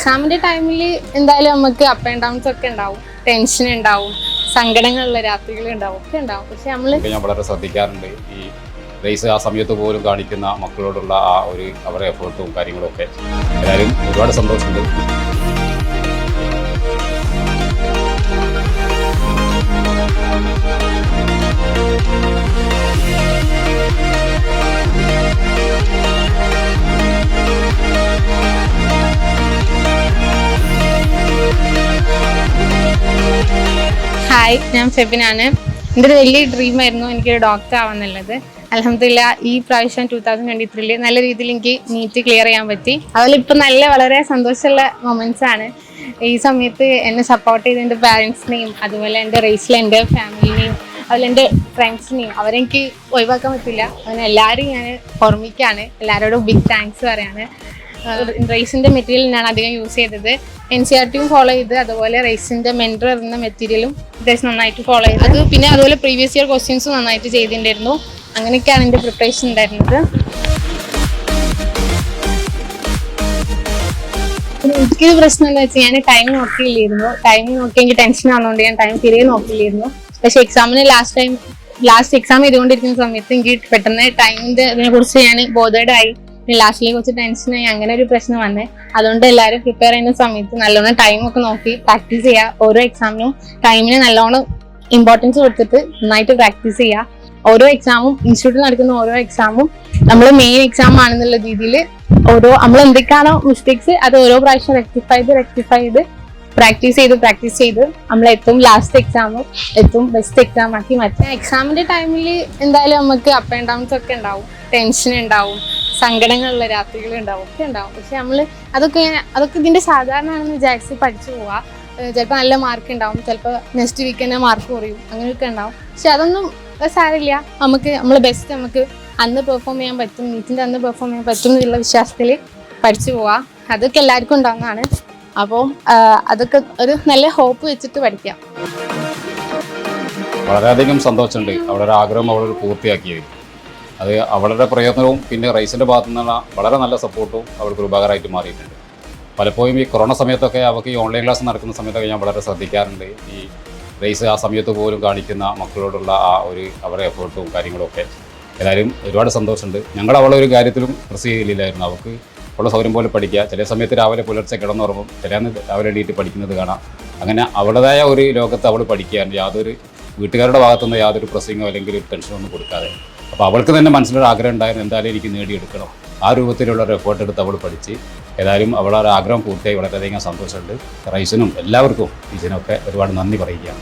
എക്സാമിന്റെ ടൈമിൽ എന്തായാലും നമുക്ക് അപ്പ് ആൻഡ് ഡൗൺസ് ഒക്കെ ഉണ്ടാവും, ടെൻഷൻ ഉണ്ടാവും, സങ്കടങ്ങളുള്ള രാത്രികൾ ഉണ്ടാവും, ഒക്കെ ഉണ്ടാവും. പക്ഷെ ഞാൻ വളരെ ശ്രദ്ധിക്കാറുണ്ട് ഈ റേസ് ആ സമയത്ത് പോലും കാണിക്കുന്ന മക്കളോടുള്ള ആ ഒരു അവരുടെ എഫേർട്ടും കാര്യങ്ങളൊക്കെ. എല്ലാവരും ഒരുപാട് സന്തോഷമുണ്ട്. ഹായ്, ഞാൻ ഫെബിനാണ്. എൻ്റെ ഒരു വലിയ ഡ്രീമായിരുന്നു എനിക്കൊരു ഡോക്ടർ ആവാന്നുള്ളത്. അൽഹംദുലില്ലാ ഈ പ്രാവശ്യം 2023 നല്ല രീതിയിൽ എനിക്ക് നീറ്റ് ക്ലിയർ ചെയ്യാൻ പറ്റി. അതിലിപ്പോൾ വളരെ സന്തോഷമുള്ള മൊമെൻറ്റ്സ് ആണ്. ഈ സമയത്ത് എന്നെ സപ്പോർട്ട് ചെയ്ത എൻ്റെ പാരൻസിനെയും അതുപോലെ എൻ്റെ റേസിലെ എൻ്റെ ഫാമിലിനെയും അതുപോലെ എൻ്റെ ഫ്രണ്ട്സിനെയും അവരെനിക്ക് ഒഴിവാക്കാൻ പറ്റില്ല. അങ്ങനെ എല്ലാവരും ഞാൻ ഓർമ്മിക്കുകയാണ്. എല്ലാവരോടും ബിഗ് താങ്ക്സ് പറയാണ്. റേസിൻ്റെ മെറ്റീരിയൽ ഞാൻ അധികം യൂസ് ചെയ്തത്. NCERT ഫോളോ ചെയ്ത് അതുപോലെ റേസിൻ്റെ മെൻറ്റർ എന്ന മെറ്റീരിയലും അത്യാവശ്യം നന്നായിട്ട് ഫോളോ ചെയ്ത് പിന്നെ അതുപോലെ പ്രീവിയസ് ഇയർ ക്വസ്റ്റ്യൻസും നന്നായിട്ട് ചെയ്തിട്ടുണ്ടായിരുന്നു. അങ്ങനെയൊക്കെയാണ് എൻ്റെ പ്രിപ്പറേഷൻ ഉണ്ടായിരുന്നത്. എനിക്കൊരു പ്രശ്നം എന്താ വെച്ചാൽ ഞാൻ ടൈം നോക്കിയില്ലായിരുന്നു. ടൈം നോക്കിയെങ്കിൽ ടെൻഷൻ ആവുന്നതുകൊണ്ട് ഞാൻ ടൈം തിരികെ നോക്കിയില്ലായിരുന്നു. പക്ഷെ എക്സാമിന് ലാസ്റ്റ് എക്സാം ചെയ്തുകൊണ്ടിരിക്കുന്ന സമയത്ത് എനിക്ക് പെട്ടെന്ന് ടൈമിൻ്റെ ഇതിനെ കുറിച്ച് ഞാൻ ബോധേഡായി. ലാസ്റ്റിലെ കുറച്ച് ടെൻഷനായി, അങ്ങനെ ഒരു പ്രശ്നം വന്നേ. അതുകൊണ്ട് എല്ലാവരും പ്രിപ്പയർ ചെയ്യുന്ന സമയത്ത് നല്ലോണം ടൈമൊക്കെ നോക്കി പ്രാക്ടീസ് ചെയ്യുക. ഓരോ എക്സാമിനും ടൈമിന് നല്ലോണം ഇമ്പോർട്ടൻസ് കൊടുത്തിട്ട് നന്നായിട്ട് പ്രാക്ടീസ് ചെയ്യുക. ഓരോ എക്സാമും ഇൻസ്റ്റിറ്റ്യൂട്ടിൽ നടക്കുന്ന ഓരോ എക്സാമും നമ്മൾ മെയിൻ എക്സാം ആണെന്നുള്ള രീതിയിൽ നമ്മൾ എന്തൊക്കെയാണോ മിസ്റ്റേക്സ് അത് ഓരോ പ്രാവശ്യം റെക്ടിഫൈ ചെയ്ത് പ്രാക്ടീസ് ചെയ്ത് നമ്മൾ ഏറ്റവും ലാസ്റ്റ് എക്സാമും ഏറ്റവും ബെസ്റ്റ് എക്സാം ആക്കി മാറ്റാം. എക്സാമിന്റെ ടൈമിൽ എന്തായാലും നമുക്ക് അപ്പ് ആൻഡ് ഡൗൺസ് ഒക്കെ ഉണ്ടാവും, ടെൻഷൻ ഉണ്ടാവും, സങ്കടങ്ങളുള്ള രാത്രികൾ ഉണ്ടാവും, ഒക്കെ ഉണ്ടാവും. പക്ഷെ അതൊക്കെ ഇതിന്റെ സാധാരണ ആണെന്ന് വിചാരിച്ച് പഠിച്ചു പോവാ. ചിലപ്പോൾ നല്ല മാർക്ക് ഉണ്ടാവും, ചിലപ്പോൾ നെക്സ്റ്റ് വീക്ക് തന്നെ മാർക്ക് കുറയും, അങ്ങനെയൊക്കെ ഉണ്ടാവും. പക്ഷെ അതൊന്നും സാരമില്ല. നമ്മൾ ബെസ്റ്റ് നമുക്ക് അന്ന് പെർഫോം ചെയ്യാൻ പറ്റും, നീറ്റിന്റെ അന്ന് പെർഫോം ചെയ്യാൻ പറ്റും എന്നുള്ള വിശ്വാസത്തിൽ പഠിച്ചു പോവാ. അതൊക്കെ എല്ലാവർക്കും ഉണ്ടാവുന്നതാണ്. അപ്പോൾ അതൊക്കെ ഒരു നല്ല ഹോപ്പ് വെച്ചിട്ട് പഠിക്കാം. വളരെയധികം സന്തോഷമുണ്ട് അവളുടെ ആഗ്രഹം അവൾ പൂർത്തിയാക്കിയത്. അത് അവളുടെ പ്രയത്നവും പിന്നെ റേസിൻ്റെ ഭാഗത്തു നിന്നുള്ള വളരെ നല്ല സപ്പോർട്ടും അവൾക്ക് ഉപകാരമായിട്ട് മാറിയിട്ടുണ്ട്. പലപ്പോഴും ഈ കൊറോണ സമയത്തൊക്കെ അവൾക്ക് ഈ ഓൺലൈൻ ക്ലാസ് നടക്കുന്ന സമയത്തൊക്കെ ഞാൻ വളരെ ശ്രദ്ധിക്കാറുണ്ട് ഈ റേസ് ആ സമയത്ത് പോലും കാണിക്കുന്ന മക്കളോടുള്ള ആ ഒരു അവരുടെ എഫേർട്ടും കാര്യങ്ങളൊക്കെ. എല്ലാവരും ഒരുപാട് സന്തോഷമുണ്ട്. ഞങ്ങൾ അവളെ ഒരു കാര്യത്തിലും പ്രസ് ചെയ്യില്ലായിരുന്നു. അവൾക്ക് ഉള്ള സൗകര്യം പോലെ പഠിക്കുക. ചില സമയത്ത് രാവിലെ പുലർച്ചെ കിടന്നുറങ്ങും, ചിലന്ന് രാവിലെ എണീറ്റ് പഠിക്കുന്നത് കാണാം. അങ്ങനെ അവളുടേതായ ഒരു ലോകത്ത് അവൾ പഠിക്കുകയാണ്. യാതൊരു വീട്ടുകാരുടെ ഭാഗത്തുനിന്ന് യാതൊരു പ്രസിങ്ങോ അല്ലെങ്കിൽ ഒരു ടെൻഷനോ ഒന്നും കൊടുക്കാതെ. അപ്പോൾ അവൾക്ക് തന്നെ മനസ്സിലൊരു ആഗ്രഹം ഉണ്ടായിരുന്നു, എന്തായാലും എനിക്ക് നേടിയെടുക്കണം. ആ രൂപത്തിലുള്ള ഒരു എഫേർട്ട് എടുത്ത് അവൾ പഠിച്ച് ഏതായാലും അവളുടെ ആഗ്രഹം പൂർത്തിയായി വളരെയധികം സന്തോഷമുണ്ട്. റൈസിനും എല്ലാവർക്കും ഇതിനൊക്കെ ഒരുപാട് നന്ദി പറയുകയാണ്.